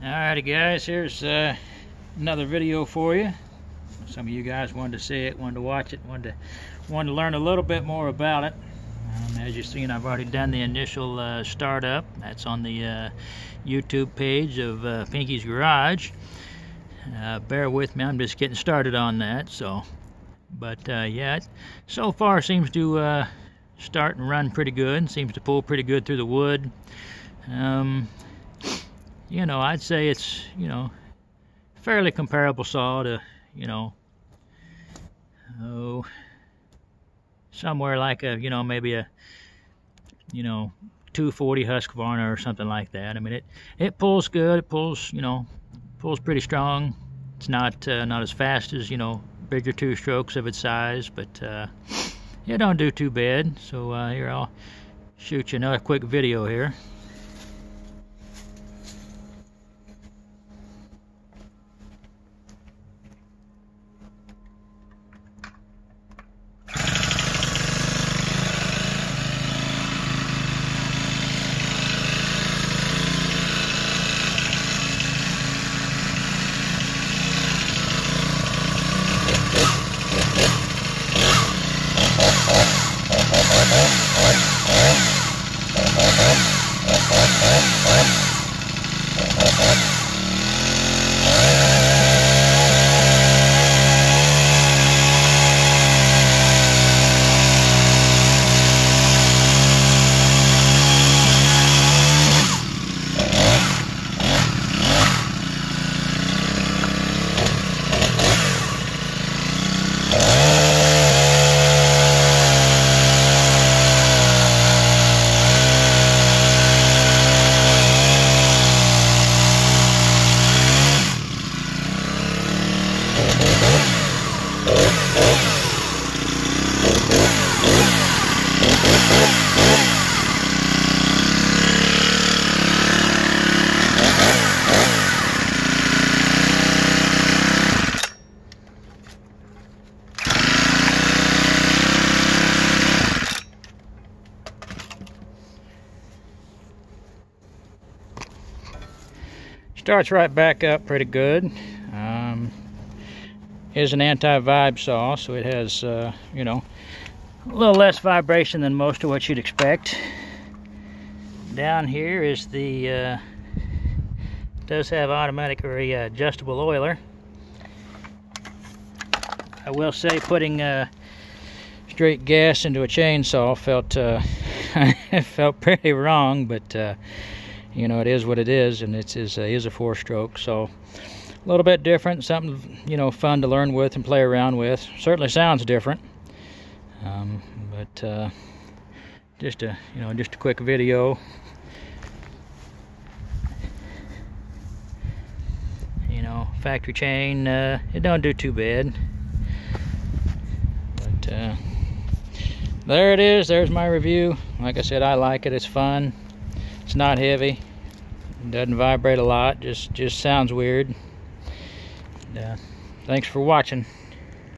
Alrighty guys, here's another video for you. Some of you guys wanted to see it, wanted to watch it, wanted to learn a little bit more about it. As you've seen, I've already done the initial startup. That's on the YouTube page of Pinky's Garage. Bear with me, I'm just getting started on that. Yeah, it so far seems to start and run pretty good. Seems to pull pretty good through the wood. You know, I'd say it's, fairly comparable saw to, somewhere like a, maybe a, 240 Husqvarna or something like that. I mean, it pulls good. It pulls, pulls pretty strong. It's not as fast as, bigger two-strokes of its size, but it don't do too bad. So here, I'll shoot you another quick video here. Starts right back up pretty good. Is an anti-vibe saw, so it has, a little less vibration than most of what you'd expect. Down here is the, does have automatic or adjustable oiler. I will say putting straight gas into a chainsaw felt pretty wrong, but it is what it is, and it is a 4-stroke, so a little bit different, something fun to learn with and play around with. Certainly sounds different, but just a quick video. Factory chain, it don't do too bad, but there it is. There's my review. Like I said, I like it. It's fun. It's not heavy. It doesn't vibrate a lot. Just sounds weird. Thanks for watching.